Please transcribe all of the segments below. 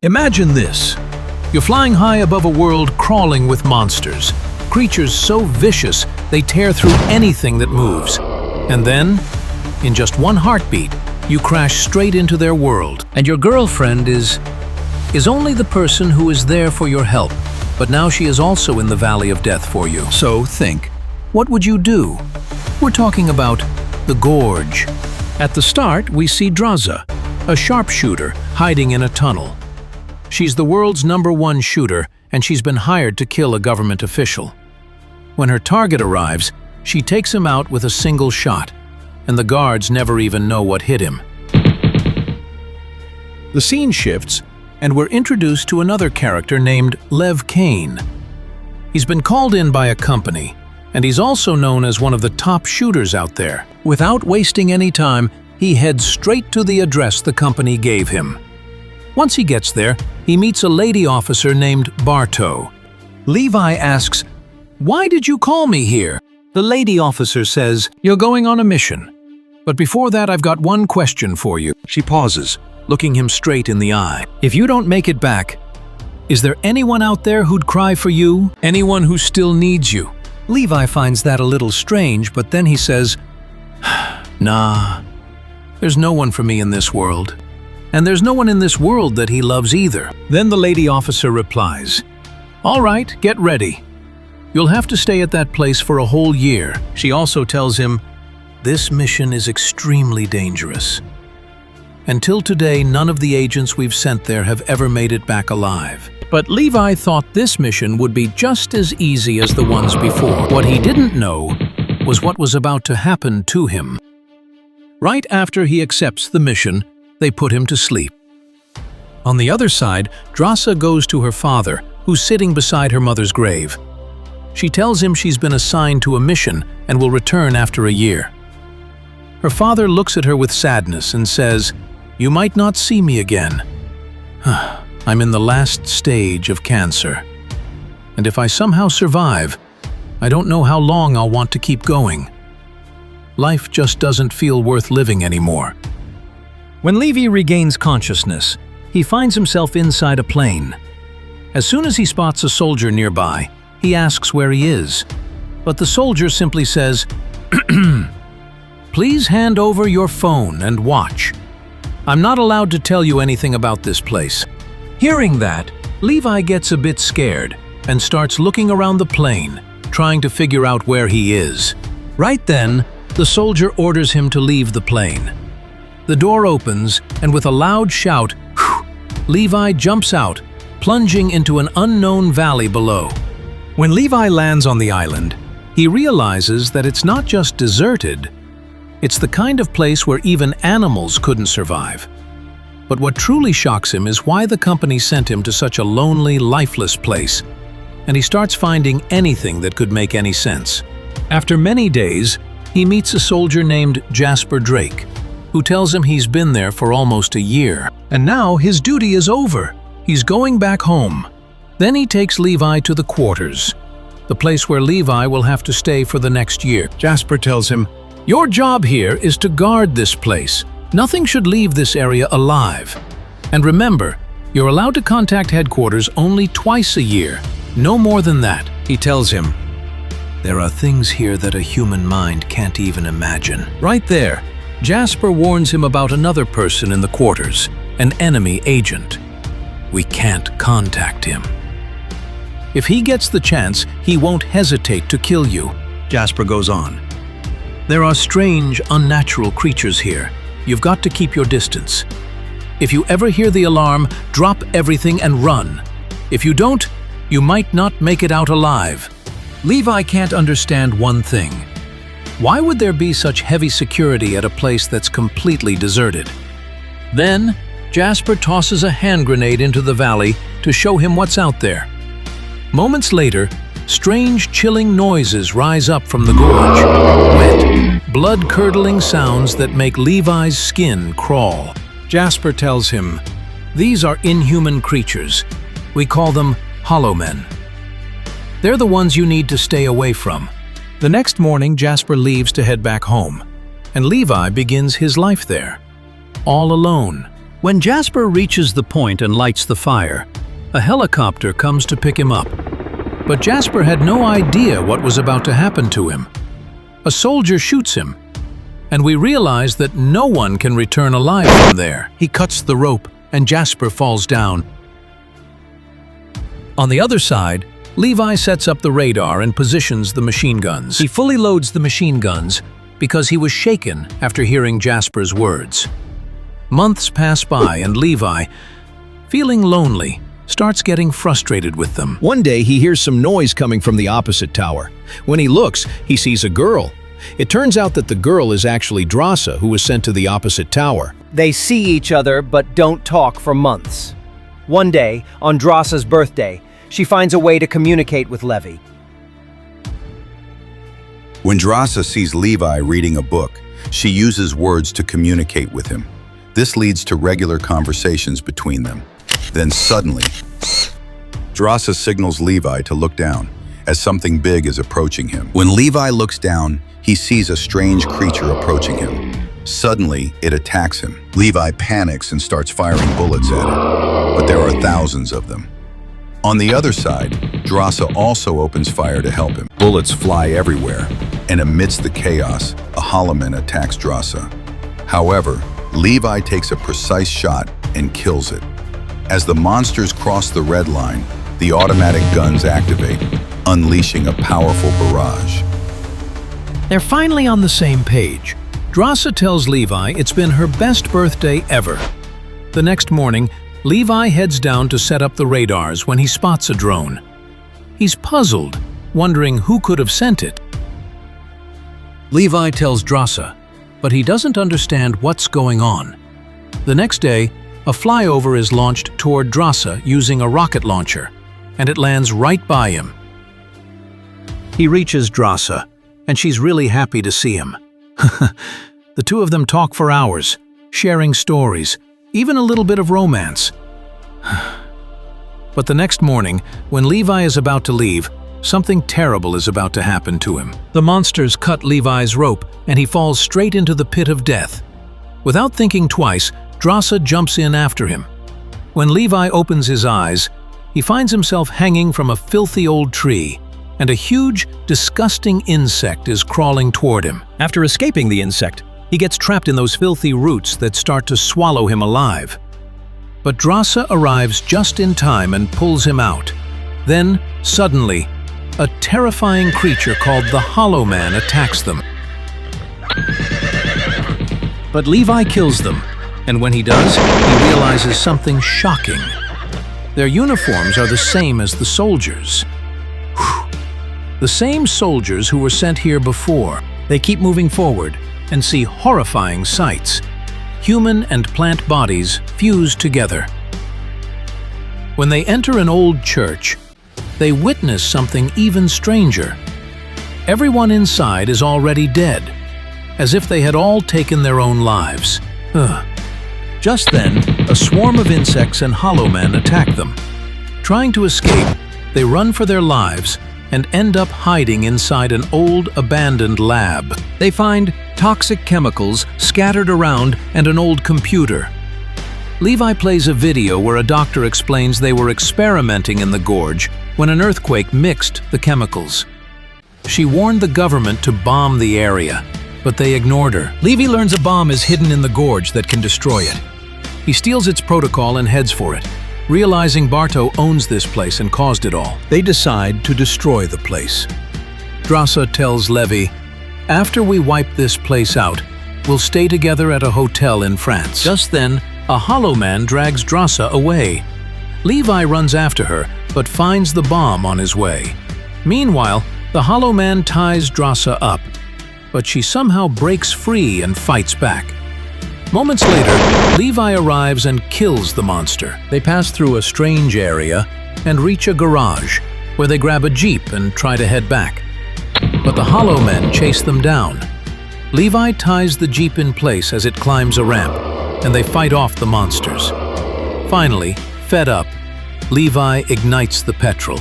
Imagine this. You're flying high above a world crawling with monsters. Creatures so vicious, they tear through anything that moves. And then, in just one heartbeat, you crash straight into their world. And your girlfriend is only the person who is there for your help. But now she is also in the valley of death for you. So think, what would you do? We're talking about the gorge. At the start, we see Draza, a sharpshooter hiding in a tunnel. She's the world's #1 shooter, and she's been hired to kill a government official. When her target arrives, she takes him out with a single shot, and the guards never even know what hit him. The scene shifts, and we're introduced to another character named Lev Kane. He's been called in by a company, and he's also known as one of the top shooters out there. Without wasting any time, he heads straight to the address the company gave him. Once he gets there, he meets a lady officer named Bartow. Levi asks, "Why did you call me here?" The lady officer says, "You're going on a mission. But before that, I've got one question for you." She pauses, looking him straight in the eye. "If you don't make it back, is there anyone out there who'd cry for you? Anyone who still needs you?" Levi finds that a little strange, but then he says, "Nah, there's no one for me in this world. And there's no one in this world that he loves either." Then the lady officer replies, "All right, get ready. You'll have to stay at that place for a whole year." She also tells him, "This mission is extremely dangerous. Until today, none of the agents we've sent there have ever made it back alive." But Levi thought this mission would be just as easy as the ones before. What he didn't know was what was about to happen to him. Right after he accepts the mission, they put him to sleep. On the other side, Draza goes to her father, who's sitting beside her mother's grave. She tells him she's been assigned to a mission and will return after a year. Her father looks at her with sadness and says, "You might not see me again. I'm in the last stage of cancer. And if I somehow survive, I don't know how long I'll want to keep going. Life just doesn't feel worth living anymore." When Levi regains consciousness, he finds himself inside a plane. As soon as he spots a soldier nearby, he asks where he is. But the soldier simply says, "Please hand over your phone and watch. I'm not allowed to tell you anything about this place." Hearing that, Levi gets a bit scared and starts looking around the plane, trying to figure out where he is. Right then, the soldier orders him to leave the plane. The door opens, and with a loud shout, Levi jumps out, plunging into an unknown valley below. When Levi lands on the island, he realizes that it's not just deserted. It's the kind of place where even animals couldn't survive. But what truly shocks him is why the company sent him to such a lonely, lifeless place, and he starts finding anything that could make any sense. After many days, he meets a soldier named Jasper Drake, who tells him he's been there for almost a year, and now his duty is over. He's going back home. Then he takes Levi to the quarters, the place where Levi will have to stay for the next year. Jasper tells him, "Your job here is to guard this place. Nothing should leave this area alive. And remember, you're allowed to contact headquarters only twice a year, no more than that." He tells him, "There are things here that a human mind can't even imagine." Right there, Jasper warns him about another person in the quarters, an enemy agent. "We can't contact him. If he gets the chance, he won't hesitate to kill you." Jasper goes on, "There are strange, unnatural creatures here. You've got to keep your distance. If you ever hear the alarm, drop everything and run. If you don't, you might not make it out alive." Levi can't understand one thing. Why would there be such heavy security at a place that's completely deserted? Then, Jasper tosses a hand grenade into the valley to show him what's out there. Moments later, strange, chilling noises rise up from the gorge. Wet, blood-curdling sounds that make Levi's skin crawl. Jasper tells him, "These are inhuman creatures. We call them Hollow Men. They're the ones you need to stay away from." The next morning, Jasper leaves to head back home, and Levi begins his life there, all alone, When Jasper reaches the point and lights the fire, a helicopter comes to pick him up. But Jasper had no idea what was about to happen to him. A soldier shoots him, and we realize that no one can return alive from there. He cuts the rope, and Jasper falls down. On the other side, Levi sets up the radar and positions the machine guns. He fully loads the machine guns because he was shaken after hearing Jasper's words. Months pass by, and Levi, feeling lonely, starts getting frustrated with them. One day, he hears some noise coming from the opposite tower. When he looks, he sees a girl. It turns out that the girl is actually Drasa, who was sent to the opposite tower. They see each other but don't talk for months. One day, on Drasa's birthday, she finds a way to communicate with Levi. When Drasa sees Levi reading a book, she uses words to communicate with him. This leads to regular conversations between them. Then suddenly, Drasa signals Levi to look down, as something big is approaching him. When Levi looks down, he sees a strange creature approaching him. Suddenly, it attacks him. Levi panics and starts firing bullets at it, but there are thousands of them. On the other side, Drasa also opens fire to help him. Bullets fly everywhere, and amidst the chaos, a Holoman attacks Drasa. However, Levi takes a precise shot and kills it. As the monsters cross the red line, the automatic guns activate, unleashing a powerful barrage. They're finally on the same page. Drasa tells Levi it's been her best birthday ever. The next morning, Levi heads down to set up the radars when he spots a drone. He's puzzled, wondering who could have sent it. Levi tells Drasa, but he doesn't understand what's going on. The next day, a flyover is launched toward Drasa using a rocket launcher, and it lands right by him. He reaches Drasa, and she's really happy to see him. The two of them talk for hours, sharing stories, even a little bit of romance. But the next morning, when Levi is about to leave, something terrible is about to happen to him. The monsters cut Levi's rope, and he falls straight into the pit of death. Without thinking twice, Drasa jumps in after him. When Levi opens his eyes, he finds himself hanging from a filthy old tree, and a huge, disgusting insect is crawling toward him. After escaping the insect, he gets trapped in those filthy roots that start to swallow him alive. But Drasa arrives just in time and pulls him out. Then, suddenly, a terrifying creature called the Hollow Man attacks them. But Levi kills them, and when he does, he realizes something shocking. Their uniforms are the same as the soldiers. The same soldiers who were sent here before. They keep moving forward and see horrifying sights. Human and plant bodies fuse together. When they enter an old church, they witness something even stranger. Everyone inside is already dead, as if they had all taken their own lives. Just then, a swarm of insects and hollow men attack them. Trying to escape, they run for their lives and end up hiding inside an old, abandoned lab. They find toxic chemicals scattered around and an old computer. Levi plays a video where a doctor explains they were experimenting in the gorge when an earthquake mixed the chemicals. She warned the government to bomb the area, but they ignored her. Levi learns a bomb is hidden in the gorge that can destroy it. He steals its protocol and heads for it, realizing Barto owns this place and caused it all. They decide to destroy the place. Drasa tells Levi, "After we wipe this place out, we'll stay together at a hotel in France." Just then, a hollow man drags Drasa away. Levi runs after her, but finds the bomb on his way. Meanwhile, the hollow man ties Drasa up, but she somehow breaks free and fights back. Moments later, Levi arrives and kills the monster. They pass through a strange area and reach a garage, where they grab a jeep and try to head back. But the hollow men chase them down. Levi ties the jeep in place as it climbs a ramp, and they fight off the monsters. Finally, fed up, Levi ignites the petrol.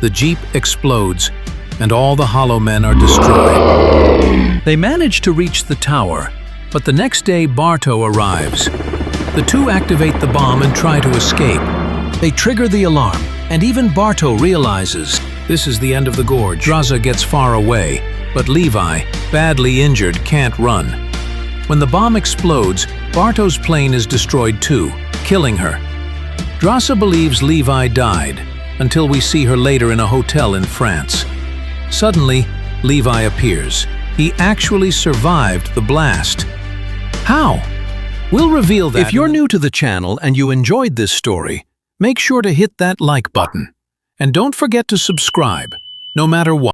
The jeep explodes, and all the hollow men are destroyed. They manage to reach the tower, but the next day Barto arrives. The two activate the bomb and try to escape. They trigger the alarm, and even Barto realizes this is the end of the gorge. Draza gets far away, but Levi, badly injured, can't run. When the bomb explodes, Barto's plane is destroyed too, killing her. Draza believes Levi died, until we see her later in a hotel in France. Suddenly, Levi appears. He actually survived the blast. How? We'll reveal that. If you're new to the channel and you enjoyed this story, make sure to hit that like button. And don't forget to subscribe, no matter what.